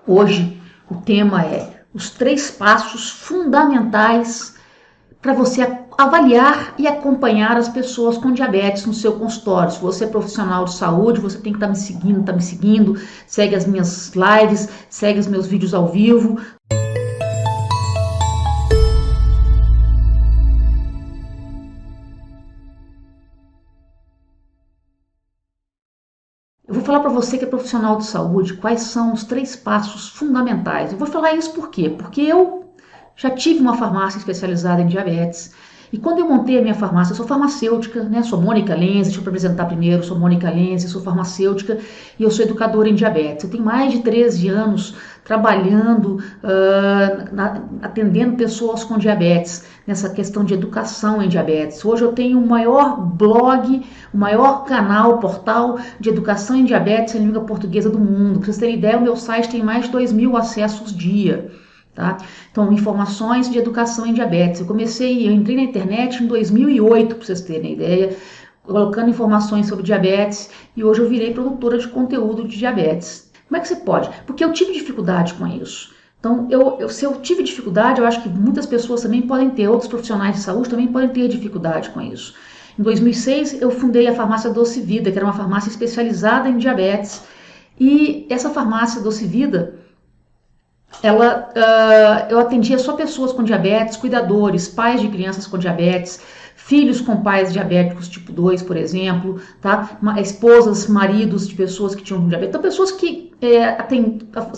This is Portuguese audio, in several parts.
Hoje o tema é os 3 passos fundamentais para você avaliar e acompanhar as pessoas com diabetes no seu consultório. Se você é profissional de saúde, você tem que estar me seguindo, segue as minhas lives, segue os meus vídeos ao vivo. Eu vou falar para você que é profissional de saúde quais são os 3 passos fundamentais. Eu vou falar isso por quê? Porque eu já tive uma farmácia especializada em diabetes. E quando eu montei a minha farmácia, eu sou farmacêutica, né? Sou Mônica Lenz, deixa eu apresentar primeiro, sou Mônica Lenz, sou farmacêutica e eu sou educadora em diabetes. Eu tenho mais de 13 anos trabalhando, atendendo pessoas com diabetes, nessa questão de educação em diabetes. Hoje eu tenho o maior blog, o maior canal, portal de educação em diabetes em língua portuguesa do mundo. Para vocês terem ideia, o meu site tem mais de 2.000 acessos dia. Tá? Então, informações de educação em diabetes. Eu entrei na internet em 2008, para vocês terem ideia, colocando informações sobre diabetes e hoje eu virei produtora de conteúdo de diabetes. Como é que você pode? Porque eu tive dificuldade com isso. Então, se eu tive dificuldade, eu acho que muitas pessoas também podem ter, outros profissionais de saúde também podem ter dificuldade com isso. Em 2006, eu fundei a farmácia Doce Vida, que era uma farmácia especializada em diabetes. E essa farmácia Doce Vida, eu atendia só pessoas com diabetes, cuidadores, pais de crianças com diabetes, filhos com pais diabéticos tipo 2, por exemplo, tá? Esposas, maridos de pessoas que tinham diabetes. Então, pessoas que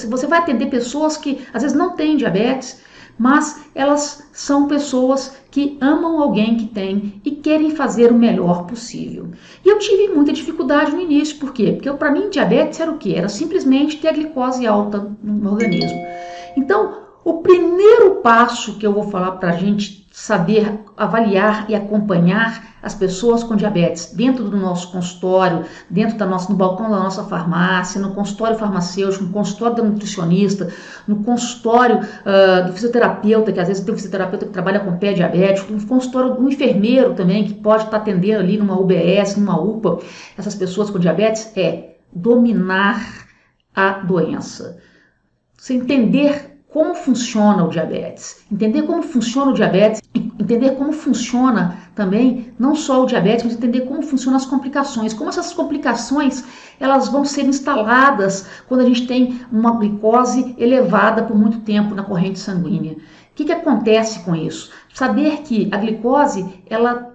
você vai atender pessoas que às vezes não têm diabetes, mas elas são pessoas que amam alguém que tem e querem fazer o melhor possível. E eu tive muita dificuldade no início, por quê? Porque para mim diabetes era o quê? Era simplesmente ter a glicose alta no organismo. Então, o primeiro passo que eu vou falar para a gente saber avaliar e acompanhar as pessoas com diabetes dentro do nosso consultório, no balcão da nossa farmácia, no consultório farmacêutico, no consultório da nutricionista, no consultório do fisioterapeuta, que às vezes tem um fisioterapeuta que trabalha com pé diabético, no consultório do enfermeiro também, que pode estar atendendo ali numa UBS, numa UPA, essas pessoas com diabetes, é dominar a doença. Você entender como funciona o diabetes, entender como funciona o diabetes, entender como funciona também, não só o diabetes, mas entender como funcionam as complicações, como essas complicações elas vão ser instaladas quando a gente tem uma glicose elevada por muito tempo na corrente sanguínea. O que acontece com isso? Saber que a glicose, ela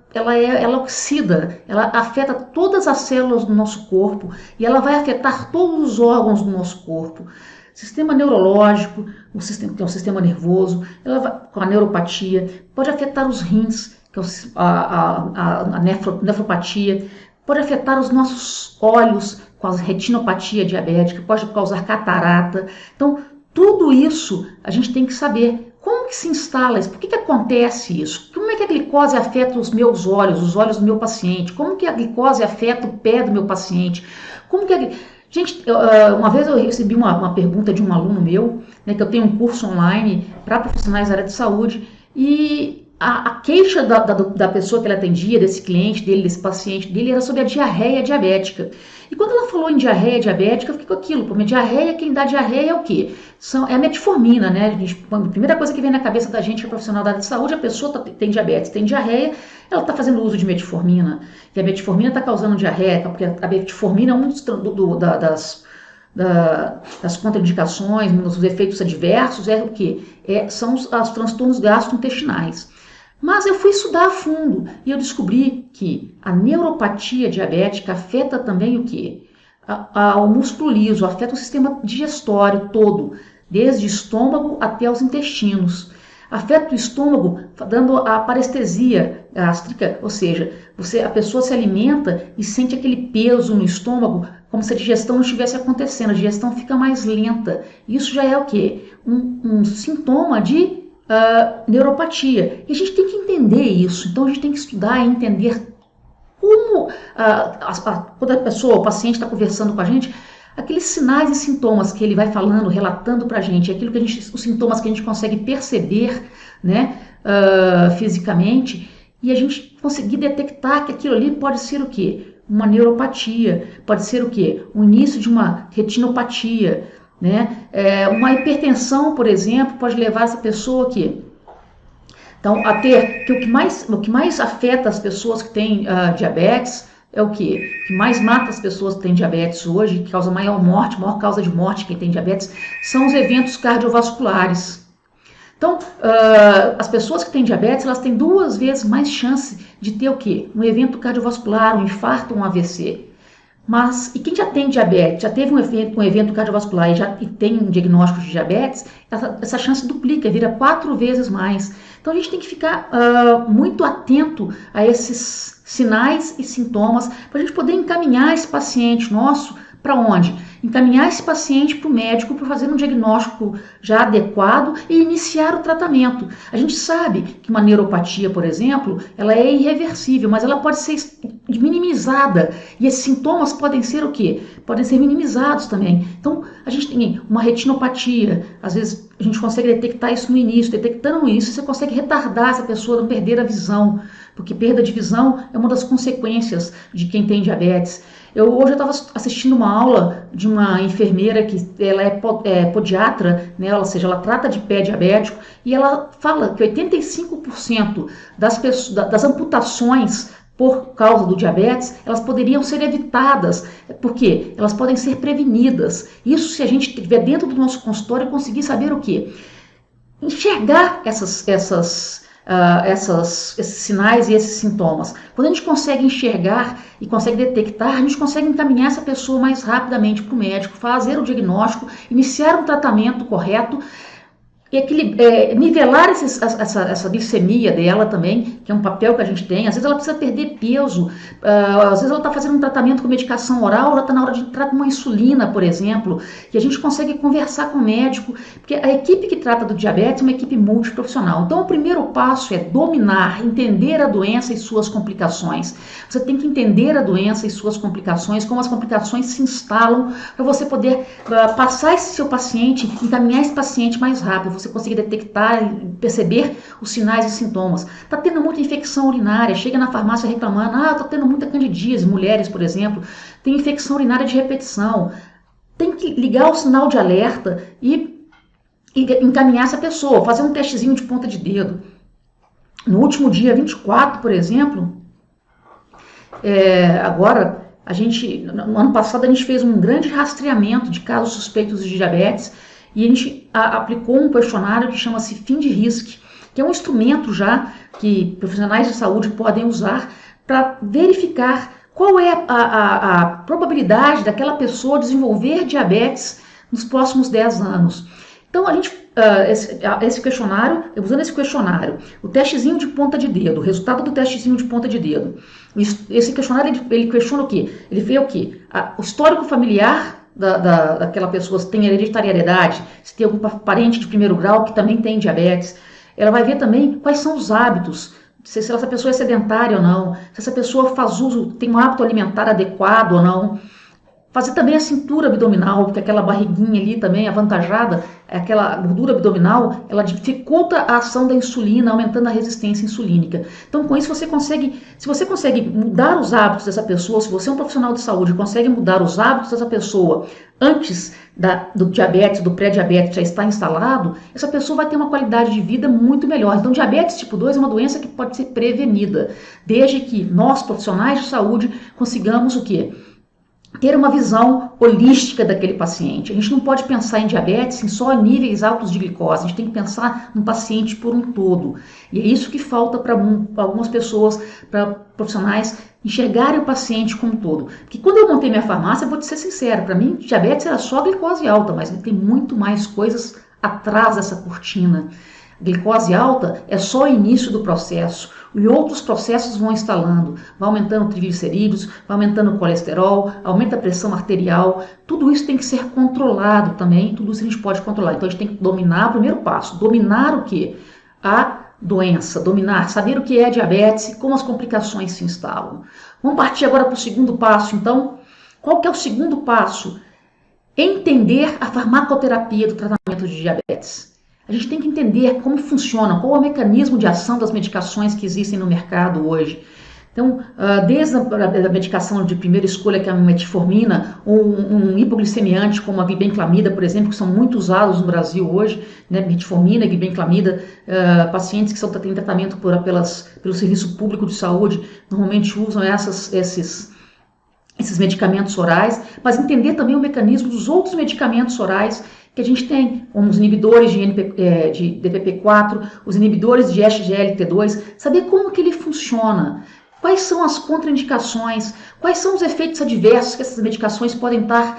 oxida, ela afeta todas as células do nosso corpo e ela vai afetar todos os órgãos do nosso corpo. Sistema neurológico, tem um sistema nervoso, com a neuropatia, pode afetar os rins, que é a nefropatia, pode afetar os nossos olhos, com a retinopatia diabética, pode causar catarata. Então, tudo isso a gente tem que saber. Como que se instala isso? Por que acontece isso? Como é que a glicose afeta os meus olhos, os olhos do meu paciente? Como que a glicose afeta o pé do meu paciente? Gente, uma vez eu recebi uma pergunta de um aluno meu, né, que eu tenho um curso online para profissionais da área de saúde, e a queixa da pessoa que ele atendia, desse cliente dele, desse paciente dele, era sobre a diarreia diabética. E quando ela falou em diarreia diabética, eu fiquei com aquilo, porque diarreia, quem dá diarreia é o quê? É a metformina, né? A primeira coisa que vem na cabeça da gente, que é profissional da área de saúde, a pessoa tem diabetes, tem diarreia, ela está fazendo uso de metformina. E a metformina está causando diarreia, porque a metformina é um das contraindicações, um dos efeitos adversos, é o quê? São os transtornos gastrointestinais. Mas eu fui estudar a fundo e eu descobri que a neuropatia diabética afeta também o quê? O músculo liso, afeta o sistema digestório todo, desde o estômago até os intestinos. Afeta o estômago, dando a parestesia gástrica, ou seja, a pessoa se alimenta e sente aquele peso no estômago, como se a digestão não estivesse acontecendo, a digestão fica mais lenta. Isso já é o quê? Um sintoma de neuropatia. E a gente tem que entender isso, então a gente tem que estudar e entender como, quando o paciente está conversando com a gente, aqueles sinais e sintomas que ele vai falando, relatando para a gente, os sintomas que a gente consegue perceber, né, fisicamente, e a gente conseguir detectar que aquilo ali pode ser o quê? Uma neuropatia, pode ser o quê? O início de uma retinopatia, né? Uma hipertensão, por exemplo, pode levar essa pessoa aqui. Então, a ter, que o que mais afeta as pessoas que têm diabetes é o quê? O que mais mata as pessoas que têm diabetes hoje, que causa maior causa de morte quem tem diabetes, são os eventos cardiovasculares. Então, as pessoas que têm diabetes, elas têm 2 vezes mais chance de ter o quê? Um evento cardiovascular, um infarto, um AVC. Mas, e quem já tem diabetes, já teve um evento cardiovascular e tem um diagnóstico de diabetes, essa chance duplica, vira 4 vezes mais. Então a gente tem que ficar muito atento a esses sinais e sintomas para a gente poder encaminhar esse paciente nosso para onde? Encaminhar esse paciente para o médico para fazer um diagnóstico já adequado e iniciar o tratamento. A gente sabe que uma neuropatia, por exemplo, ela é irreversível, mas ela pode ser minimizada. E esses sintomas podem ser o quê? Podem ser minimizados também. Então, a gente tem uma retinopatia, às vezes a gente consegue detectar isso no início. Detectando isso, você consegue retardar essa pessoa a não perder a visão, porque perda de visão é uma das consequências de quem tem diabetes. Hoje eu estava assistindo uma aula de uma enfermeira que ela é podiatra, né? Ou seja, ela trata de pé diabético, e ela fala que 85% das amputações por causa do diabetes, elas poderiam ser evitadas, porque elas podem ser prevenidas. Isso se a gente estiver dentro do nosso consultório e conseguir saber o quê? Enxergar esses sinais e esses sintomas. Quando a gente consegue enxergar e consegue detectar, a gente consegue encaminhar essa pessoa mais rapidamente para o médico, fazer o diagnóstico, iniciar um tratamento correto e nivelar essa glicemia dela também, que é um papel que a gente tem. Às vezes ela precisa perder peso, às vezes ela está fazendo um tratamento com medicação oral, ela está na hora de entrar com uma insulina, por exemplo, e a gente consegue conversar com o médico, porque a equipe que trata do diabetes é uma equipe multiprofissional. Então o primeiro passo é dominar, entender a doença e suas complicações. Você tem que entender a doença e suas complicações, como as complicações se instalam, para você poder passar esse seu paciente, encaminhar esse paciente mais rápido, você conseguir detectar e perceber os sinais e sintomas. Está tendo muita infecção urinária, chega na farmácia reclamando, está tendo muita candidíase, mulheres, por exemplo, tem infecção urinária de repetição. Tem que ligar o sinal de alerta e encaminhar essa pessoa, fazer um testezinho de ponta de dedo. No último dia 24, por exemplo, agora, no ano passado a gente fez um grande rastreamento de casos suspeitos de diabetes, e a gente aplicou um questionário que chama-se FINDRISC, que é um instrumento já que profissionais de saúde podem usar para verificar qual é a probabilidade daquela pessoa desenvolver diabetes nos próximos 10 anos. Então, a gente, esse questionário, usando esse questionário, o testezinho de ponta de dedo, o resultado do testezinho de ponta de dedo, esse questionário ele questiona o quê? Ele vê o quê? O histórico familiar daquela pessoa, se tem hereditariedade, se tem algum parente de primeiro grau que também tem diabetes. Ela vai ver também quais são os hábitos, se essa pessoa é sedentária ou não, se essa pessoa tem um hábito alimentar adequado ou não. Fazer também a cintura abdominal, porque aquela barriguinha ali também avantajada, aquela gordura abdominal, ela dificulta a ação da insulina, aumentando a resistência insulínica. Então, com isso, se você consegue mudar os hábitos dessa pessoa, se você é um profissional de saúde, consegue mudar os hábitos dessa pessoa antes do diabetes, do pré-diabetes já estar instalado, essa pessoa vai ter uma qualidade de vida muito melhor. Então, diabetes tipo 2 é uma doença que pode ser prevenida, desde que nós, profissionais de saúde, consigamos o quê? Ter uma visão holística daquele paciente. A gente não pode pensar em diabetes em só níveis altos de glicose, a gente tem que pensar no paciente por um todo. E é isso que falta para algumas pessoas, para profissionais, enxergarem o paciente como um todo. Porque quando eu montei minha farmácia, vou te ser sincero, para mim diabetes era só glicose alta, mas tem muito mais coisas atrás dessa cortina. Glicose alta é só o início do processo, e outros processos vão instalando, vai aumentando triglicerídeos, vai aumentando o colesterol, aumenta a pressão arterial, tudo isso tem que ser controlado também, tudo isso a gente pode controlar. Então a gente tem que dominar o primeiro passo, dominar o que? A doença, saber o que é diabetes e como as complicações se instalam. Vamos partir agora para o segundo passo, então. Qual que é o segundo passo? Entender a farmacoterapia do tratamento de diabetes. A gente tem que entender como funciona, qual é o mecanismo de ação das medicações que existem no mercado hoje. Então, desde a medicação de primeira escolha, que é a metformina, ou um hipoglicemiante, como a glibenclamida, por exemplo, que são muito usados no Brasil hoje, né, metformina, glibenclamida, pacientes que têm tratamento pelo Serviço Público de Saúde, normalmente usam esses medicamentos orais, mas entender também o mecanismo dos outros medicamentos orais que a gente tem, como os inibidores de DPP-4, os inibidores de SGLT2, saber como que ele funciona. Quais são as contraindicações, quais são os efeitos adversos que essas medicações podem estar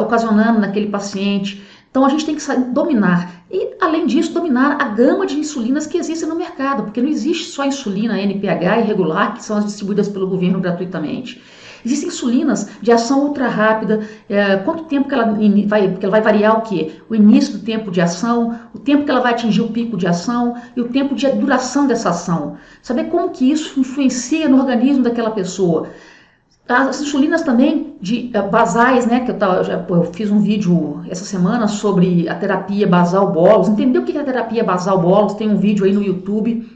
ocasionando naquele paciente. Então a gente tem que dominar e, além disso, dominar a gama de insulinas que existem no mercado, porque não existe só insulina NPH e regular, que são as distribuídas pelo governo gratuitamente. Existem insulinas de ação ultra rápida, quanto tempo que ela vai variar o quê? O início do tempo de ação, o tempo que ela vai atingir o pico de ação e o tempo de duração dessa ação. Saber como que isso influencia no organismo daquela pessoa. As insulinas também basais, né, que eu fiz um vídeo essa semana sobre a terapia basal bolos. Entender o que é a terapia basal bolos? Tem um vídeo aí no YouTube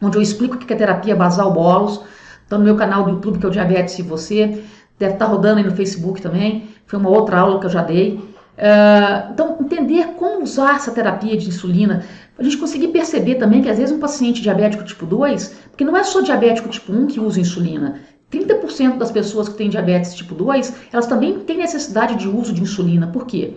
onde eu explico o que é a terapia basal bolos. Então, no meu canal do YouTube, que é o Diabetes e Você, deve estar rodando aí no Facebook também, foi uma outra aula que eu já dei. Então, entender como usar essa terapia de insulina, a gente conseguir perceber também que às vezes um paciente diabético tipo 2, porque não é só diabético tipo 1 que usa insulina, 30% das pessoas que têm diabetes tipo 2, elas também têm necessidade de uso de insulina. Por quê?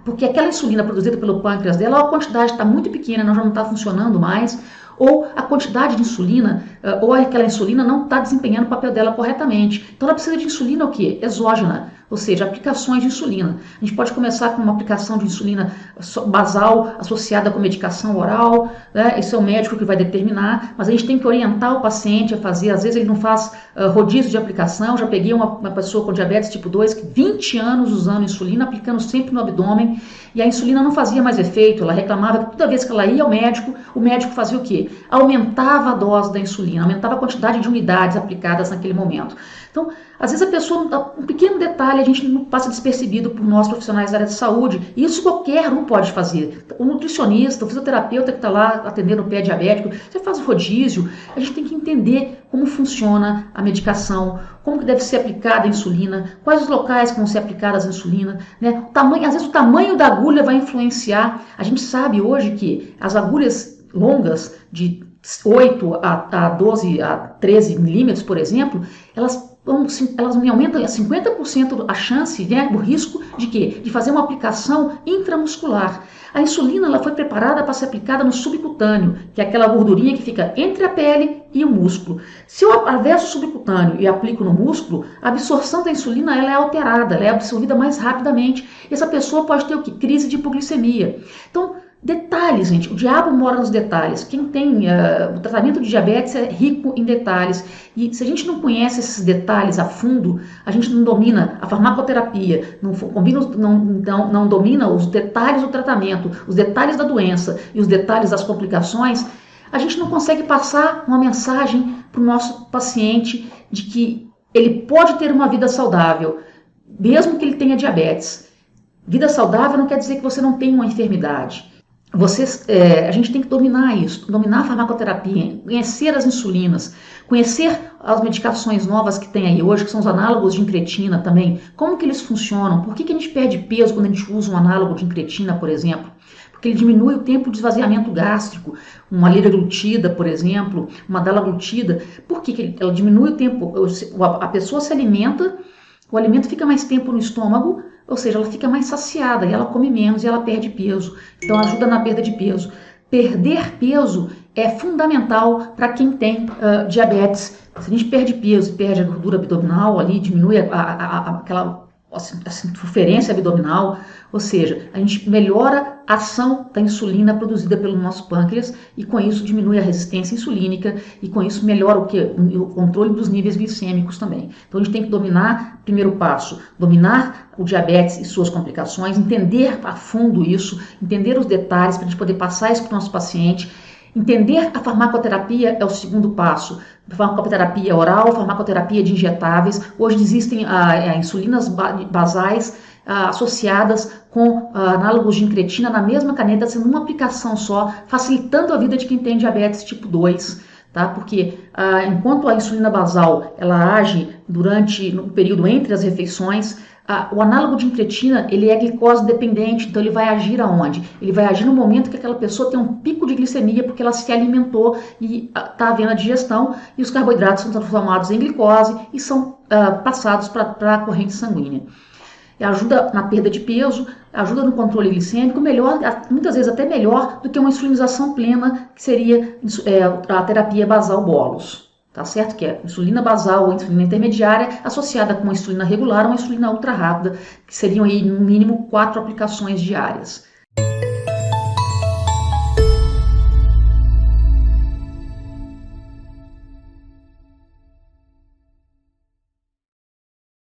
Porque aquela insulina produzida pelo pâncreas dela, a quantidade está muito pequena, já não está funcionando mais, ou a quantidade de insulina, ou aquela insulina não está desempenhando o papel dela corretamente. Então ela precisa de insulina o quê? Exógena, ou seja, aplicações de insulina. A gente pode começar com uma aplicação de insulina basal associada com medicação oral, né? Isso é o médico que vai determinar, mas a gente tem que orientar o paciente a fazer, às vezes ele não faz rodízio de aplicação. Já peguei uma pessoa com diabetes tipo 2, que 20 anos usando insulina, aplicando sempre no abdômen, e a insulina não fazia mais efeito. Ela reclamava que toda vez que ela ia ao médico, o médico fazia o quê? Aumentava a dose da insulina, aumentava a quantidade de unidades aplicadas naquele momento. Então, às vezes a pessoa, um pequeno detalhe, a gente não passa despercebido por nós profissionais da área de saúde, e isso qualquer um pode fazer. O nutricionista, o fisioterapeuta que está lá atendendo o pé diabético, você faz rodízio, a gente tem que entender como funciona a medicação, como que deve ser aplicada a insulina, quais os locais que vão ser aplicadas a insulina, né? Às vezes o tamanho da agulha vai influenciar. A gente sabe hoje que as agulhas longas de 8 a 12 a 13 milímetros, por exemplo, elas aumentam a 50% a chance, né, o risco de quê? De fazer uma aplicação intramuscular. A insulina ela foi preparada para ser aplicada no subcutâneo, que é aquela gordurinha que fica entre a pele e o músculo. Se eu atravesso o subcutâneo e aplico no músculo, a absorção da insulina ela é alterada, ela é absorvida mais rapidamente. E essa pessoa pode ter o quê? Crise de hipoglicemia. Então, detalhes, gente, o diabo mora nos detalhes. Quem tem o tratamento de diabetes é rico em detalhes. E se a gente não conhece esses detalhes a fundo, a gente não domina a farmacoterapia, não domina os detalhes do tratamento, os detalhes da doença e os detalhes das complicações, a gente não consegue passar uma mensagem para o nosso paciente de que ele pode ter uma vida saudável, mesmo que ele tenha diabetes. Vida saudável não quer dizer que você não tem uma enfermidade. A gente tem que dominar isso, dominar a farmacoterapia, conhecer as insulinas, conhecer as medicações novas que tem aí hoje, que são os análogos de incretina também, como que eles funcionam, por que a gente perde peso quando a gente usa um análogo de incretina, por exemplo? Porque ele diminui o tempo de esvaziamento gástrico, uma liraglutida, por exemplo, uma dalaglutida. Por que ela diminui o tempo? A pessoa se alimenta, o alimento fica mais tempo no estômago, ou seja, ela fica mais saciada e ela come menos e ela perde peso. Então ajuda na perda de peso. Perder peso é fundamental para quem tem diabetes. Se a gente perde peso e perde a gordura abdominal, ali diminui aquela circunferência abdominal, ou seja, a gente melhora a ação da insulina produzida pelo nosso pâncreas e com isso diminui a resistência insulínica e com isso melhora o controle dos níveis glicêmicos também. Então a gente tem que dominar, primeiro passo, dominar o diabetes e suas complicações, entender a fundo isso, entender os detalhes para a gente poder passar isso para o nosso paciente. Entender a farmacoterapia é o segundo passo. Farmacoterapia oral, farmacoterapia de injetáveis. Hoje existem insulinas basais associadas com análogos de incretina na mesma caneta, sendo uma aplicação só, facilitando a vida de quem tem diabetes tipo 2. tá? Porque enquanto a insulina basal ela age no período entre as refeições, o análogo de incretina ele é glicose dependente, então ele vai agir aonde? Ele vai agir no momento que aquela pessoa tem um pico de glicemia porque ela se alimentou e está havendo a digestão e os carboidratos são transformados em glicose e são passados para a corrente sanguínea. Ajuda na perda de peso, ajuda no controle glicêmico, melhor, muitas vezes até melhor do que uma insulinização plena, que seria a terapia basal bolus. Tá certo? Que é insulina basal ou insulina intermediária associada com uma insulina regular ou uma insulina ultra rápida, que seriam aí no mínimo 4 aplicações diárias.